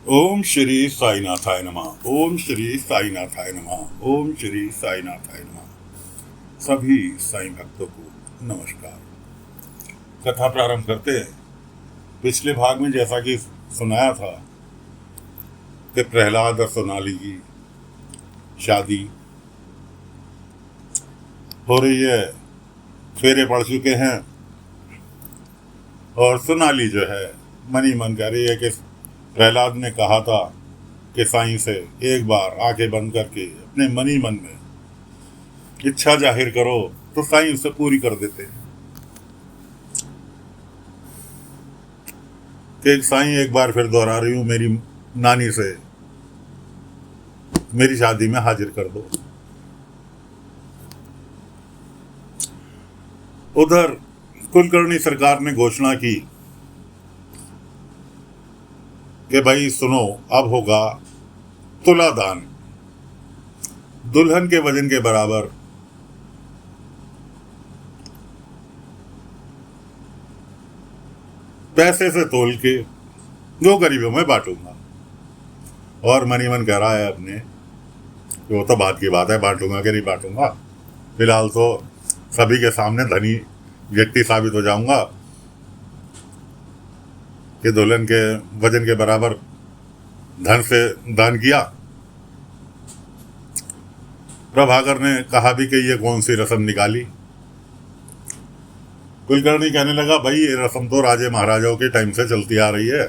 ओम श्री साईनाथाय नमः। ओम श्री साईनाथाय नमः। ओम श्री साईनाथाय नमः। सभी साईं भक्तों को नमस्कार। कथा प्रारंभ करते हैं। पिछले भाग में जैसा कि सुनाया था कि प्रहलाद और सोनाली की शादी हो रही है, फेरे पड़ चुके हैं और सोनाली जो है मन ही मन कह रही है कि प्रहलाद ने कहा था कि साईं से एक बार आंखें बंद करके अपने मन ही मन में इच्छा जाहिर करो तो साईं उसे पूरी कर देते हैं। कि साईं एक बार फिर दोहरा रही हूं, मेरी नानी से मेरी शादी में हाजिर कर दो। उधर कुलकर्णी सरकार ने घोषणा की कि भाई सुनो, अब होगा तुलादान। दुल्हन के वजन के बराबर पैसे से तोल के जो गरीबों में बांटूंगा। और मनी मन कह रहा है अपने कि वो तो बात की बात है, बांटूंगा कि नहीं बांटूंगा, फिलहाल तो सभी के सामने धनी व्यक्ति साबित हो जाऊंगा कि दुल्हन के वजन के बराबर धन से दान किया। प्रभाकर ने कहा भी कि ये कौन सी रस्म निकाली। कुलकर्णी कहने लगा, भाई ये रस्म तो राजे महाराजाओं के टाइम से चलती आ रही है,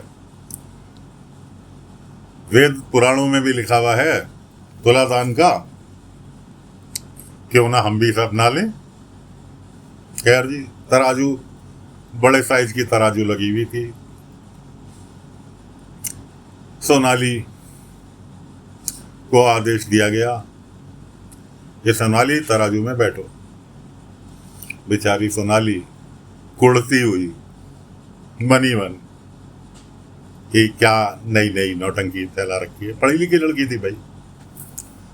वेद पुराणों में भी लिखा हुआ है तुलादान का, क्यों ना हम भी इसे अपना लें। खैर जी, तराजू बड़े साइज की तराजू लगी हुई थी। सोनाली को आदेश दिया गया कि सोनाली तराजू में बैठो। बेचारी सोनाली कुड़ती हुई मनी मन कि क्या नई नई नौटंकी फैला रखी है। पढ़ी लिखी लड़की थी भाई,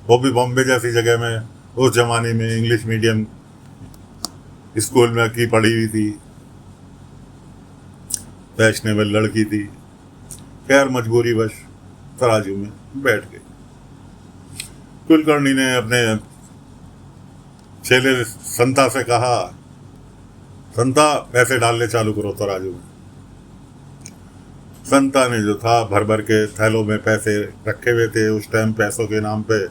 वो भी बॉम्बे जैसी जगह में, उस जमाने में इंग्लिश मीडियम स्कूल में की पढ़ी हुई थी, फैशनेबल लड़की थी। खैर मजबूरी वश तराजू में बैठ गई। कुलकर्णी ने अपने चेले संता से कहा, संता पैसे डालने चालू करो तराजू में। संता ने जो था भर भर के थैलों में पैसे रखे हुए थे। उस टाइम पैसों के नाम पे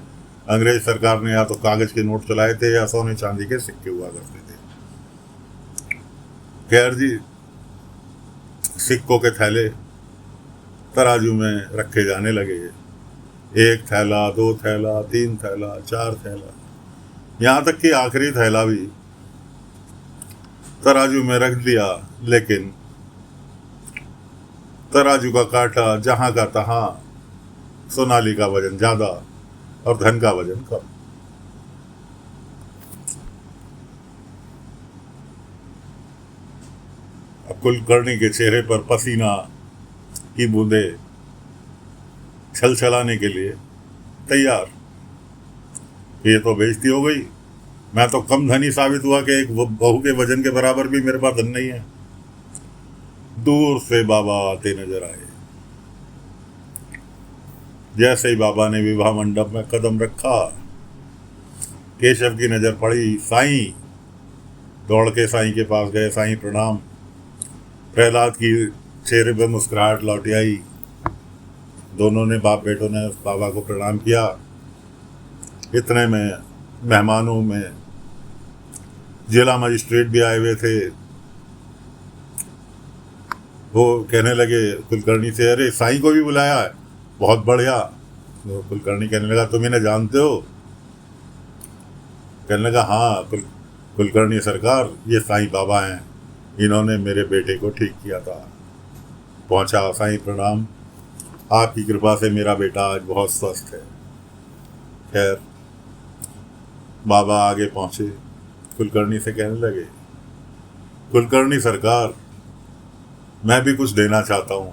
अंग्रेज सरकार ने या तो कागज के नोट चलाए थे या सोने चांदी के सिक्के हुआ करते थे। खैर जी, सिक्कों के थैले तराजू में रखे जाने लगे। एक थैला, दो थैला, तीन थैला, चार थैला, यहां तक कि आखिरी थैला भी तराजू में रख दिया। लेकिन तराजू का काटा जहां का तहां, सोनाली का वजन ज्यादा और धन का वजन कम। अब कुलकर्णी के चेहरे पर पसीना की बूंदे छल छलाने के लिए तैयार। ये तो बेइज्जती हो गई, मैं तो कम धनी साबित हुआ कि एक बहू के वजन के बराबर भी मेरे पास धन नहीं है। दूर से बाबा आते नजर आए। जैसे ही बाबा ने विवाह मंडप में कदम रखा, केशव की नजर पड़ी। साईं दौड़ के साईं के पास गए। साईं प्रणाम। प्रहलाद की चेहरे पे मुस्कुराहट लौट आई। दोनों ने, बाप बेटों ने बाबा को प्रणाम किया। इतने में मेहमानों में जिला मजिस्ट्रेट भी आए हुए थे। वो कहने लगे कुलकर्णी से, अरे साईं को भी बुलाया है, बहुत बढ़िया। तो कुलकर्णी कहने लगा, तुम इन्हें जानते हो? कहने लगा, हाँ कुलकर्णी सरकार, ये साईं बाबा हैं, इन्होंने मेरे बेटे को ठीक किया था। पहुंचा। साईं प्रणाम, आपकी कृपा से मेरा बेटा आज बहुत स्वस्थ है। खैर बाबा आगे पहुंचे, कुलकर्णी से कहने लगे, कुलकर्णी सरकार, मैं भी कुछ देना चाहता हूं।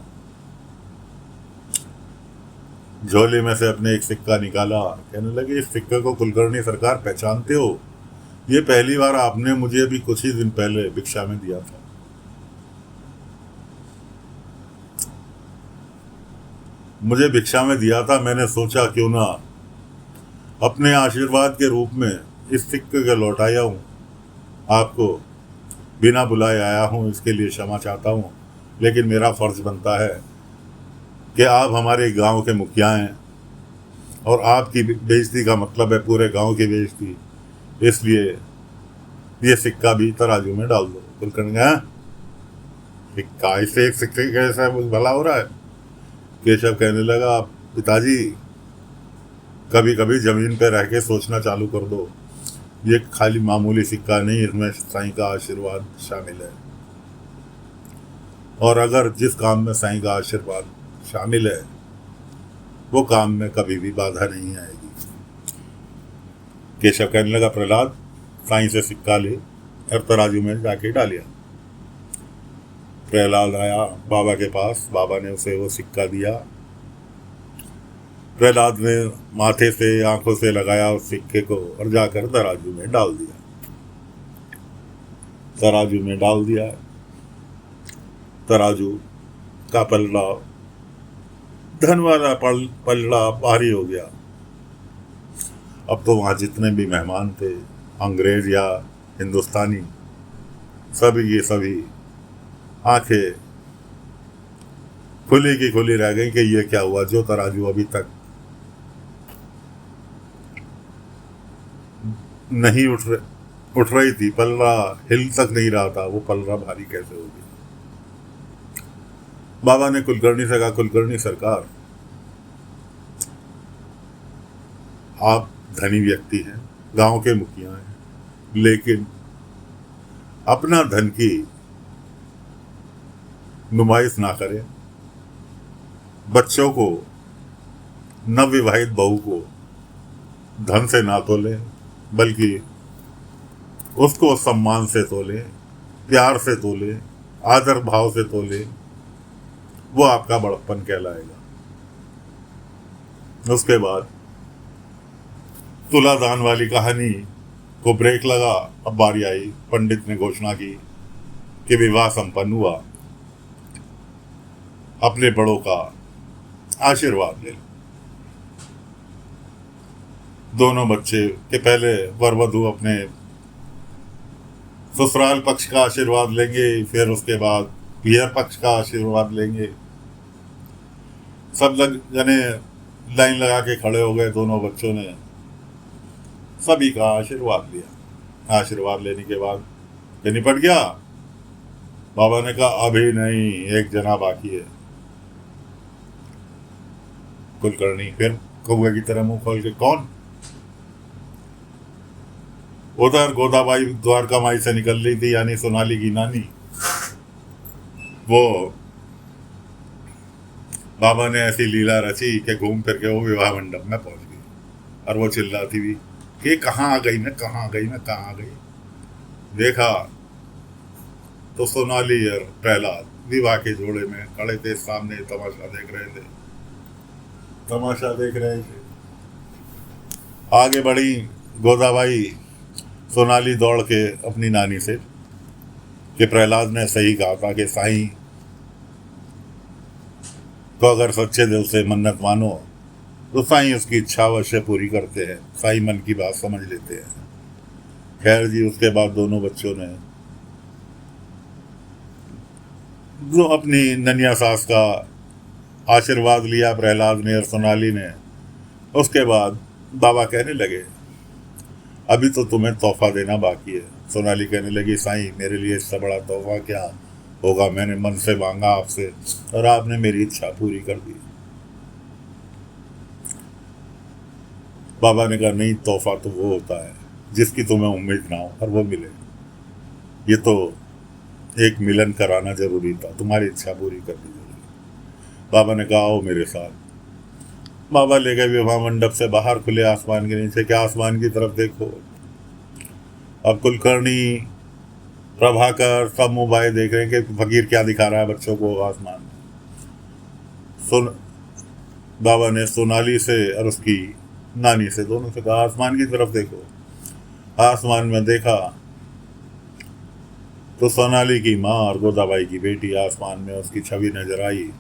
झोले में से अपने एक सिक्का निकाला। कहने लगे, इस सिक्के को कुलकर्णी सरकार पहचानते हो? ये पहली बार आपने मुझे अभी कुछ ही दिन पहले भिक्षा में दिया था। मुझे भिक्षा में दिया था। मैंने सोचा क्यों ना अपने आशीर्वाद के रूप में इस सिक्के को लौटाया हूँ आपको। बिना बुलाए आया हूँ, इसके लिए क्षमा चाहता हूँ, लेकिन मेरा फर्ज बनता है कि आप हमारे गांव के मुखिया हैं और आपकी बेइज्जती का मतलब है पूरे गांव की बेइज्जती, इसलिए ये सिक्का भी तराजू में डाल दो। कुलकर्णी, सिक्का, इससे एक सिक्के कैसा भला हो रहा है? केशव कहने लगा, पिताजी कभी कभी जमीन पे रह के सोचना चालू कर दो। ये खाली मामूली सिक्का नहीं, इसमें साईं का आशीर्वाद शामिल है, और अगर जिस काम में साईं का आशीर्वाद शामिल है वो काम में कभी भी बाधा नहीं आएगी। केशव कहने लगा, प्रहलाद साईं से सिक्का ले और तराजू में जाके डालिया। प्रहलाद आया बाबा के पास, बाबा ने उसे वो सिक्का दिया। प्रहलाद ने माथे से आंखों से लगाया उस सिक्के को और जाकर तराजू में डाल दिया। तराजू में डाल दिया। तराजू का पलड़ा, धन वाला पलड़ा भारी हो गया। अब तो वहाँ जितने भी मेहमान थे, अंग्रेज या हिंदुस्तानी, सभी ये सभी आंखें खुली की खुली रह गई कि ये क्या हुआ। जो तराजू अभी तक नहीं उठ रही थी, पलड़ा हिल तक नहीं रहा था, वो पलड़ा भारी कैसे हो गया। बाबा ने कुलकर्णी से कहा, कुलकर्णी सरकार, आप धनी व्यक्ति हैं, गांव के मुखिया हैं, लेकिन अपना धन की नुमाइश ना करें। बच्चों को, नवविवाहित बहू को धन से ना तोले, बल्कि उसको सम्मान से तोले, प्यार से तोले, आदर भाव से तोले, वो आपका बड़प्पन कहलाएगा। उसके बाद तुलादान वाली कहानी को ब्रेक लगा। अब बारी आई, पंडित ने घोषणा की कि विवाह संपन्न हुआ, अपने बड़ों का आशीर्वाद ले लो। दोनों बच्चे के पहले वर वधू अपने ससुराल पक्ष का आशीर्वाद लेंगे, फिर उसके बाद पियर पक्ष का आशीर्वाद लेंगे। सब जने लाइन लगा के खड़े हो गए। दोनों बच्चों ने सभी का आशीर्वाद लिया। आशीर्वाद लेने के बाद ये निपट गया। बाबा ने कहा, अभी नहीं, एक जना बाकी है। कुलकर्णी फिर कौवे की तरह मुंह खोल के, कौन? उधर गोदाबाई द्वारका माई से निकल रही थी, यानी सोनाली की नानी। वो बाबा ने ऐसी लीला रची कि घूम फिर के वो विवाह मंडप में पहुंच गई, और वो चिल्लाती हुई कि कहाँ आ गई, मैं कहाँ आ गई, मैं कहाँ आ गई। देखा तो सोनाली और प्रहलाद विवाह के जोड़े में खड़े थे, सामने तमाशा देख रहे थे। आगे बढ़ी गोदाबाई। सोनाली दौड़ के अपनी नानी से कि प्रहलाद ने सही कहा था कि साईं तो अगर सच्चे दिल से मन्नत मानो तो साईं उसकी इच्छा अवश्य पूरी करते हैं, साईं मन की बात समझ लेते हैं। खैर जी, उसके बाद दोनों बच्चों ने जो अपनी ननिया सास का आशीर्वाद लिया, प्रहलाद ने और सोनाली ने। उसके बाद बाबा कहने लगे, अभी तो तुम्हें तोहफा देना बाकी है। सोनाली कहने लगी, साईं मेरे लिए इससे बड़ा तोहफा क्या होगा, मैंने मन से मांगा आपसे और आपने मेरी इच्छा पूरी कर दी। बाबा ने कहा, नहीं, तोहफा तो वो होता है जिसकी तुम्हें उम्मीद ना हो और वो मिले। ये तो एक मिलन कराना जरूरी था, तुम्हारी इच्छा पूरी करनी जरूरी। बाबा ने कहा, आओ मेरे साथ। बाबा ले गए विवाह मंडप से बाहर, खुले आसमान के नीचे। क्या आसमान की तरफ देखो। अब कुलकर्णी, प्रभाकर सब मोबाइल देख रहे हैं कि फकीर क्या दिखा रहा है बच्चों को आसमान में। बाबा ने सोनाली से और उसकी नानी से, दोनों से कहा, आसमान की तरफ देखो। आसमान में देखा तो सोनाली की माँ और गोदाबाई की बेटी आसमान में उसकी छवि नजर आई,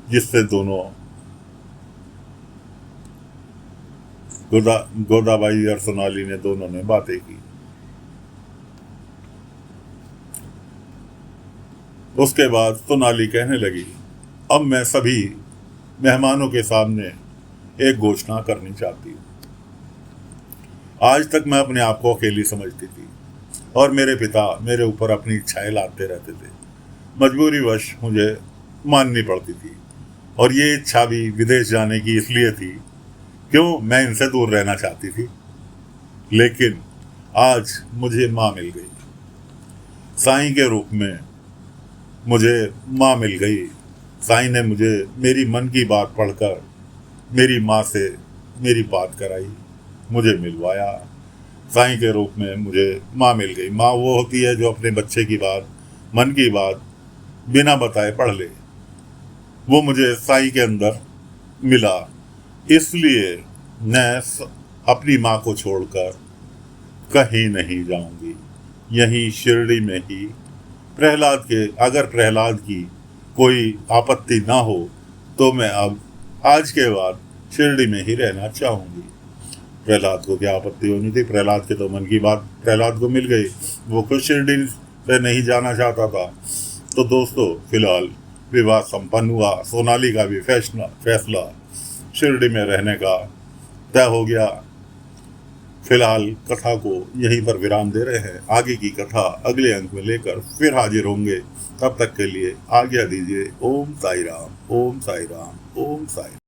जिससे दोनों गोदाबाई और सोनाली ने दोनों ने बातें की। उसके बाद सोनाली कहने लगी, अब मैं सभी मेहमानों के सामने एक घोषणा करनी चाहती हूँ। आज तक मैं अपने आप को अकेली समझती थी और मेरे पिता मेरे ऊपर अपनी इच्छाएं लादते रहते थे। मजबूरीवश मुझे माननी पड़ती थी और ये इच्छा भी विदेश जाने की इसलिए थी क्यों मैं इनसे दूर रहना चाहती थी। लेकिन आज मुझे माँ मिल गई, साईं के रूप में मुझे माँ मिल गई। साईं ने मुझे मेरी मन की बात पढ़कर मेरी माँ से मेरी बात कराई, मुझे मिलवाया। साईं के रूप में मुझे माँ मिल गई। माँ वो होती है जो अपने बच्चे की बात, मन की बात बिना बताए पढ़ ले। वो मुझे साईं के अंदर मिला, इसलिए मैं अपनी माँ को छोड़कर कहीं नहीं जाऊंगी। यहीं शिरडी में ही अगर प्रहलाद की कोई आपत्ति ना हो तो मैं अब आज के बाद शिरडी में ही रहना चाहूंगी। प्रहलाद को क्या आपत्ति होनी थी? प्रहलाद के तो मन की बात प्रहलाद को मिल गई, वो खुद शिरडी पे नहीं जाना चाहता था। तो दोस्तों, फिलहाल विवाह संपन्न हुआ। सोनाली का भी फैसला शिरडी में रहने का तय हो गया। फिलहाल कथा को यहीं पर विराम दे रहे हैं। आगे की कथा अगले अंक में लेकर फिर हाजिर होंगे। तब तक के लिए आज्ञा दीजिए। ओम साई राम, ओम साई राम, ओम साई।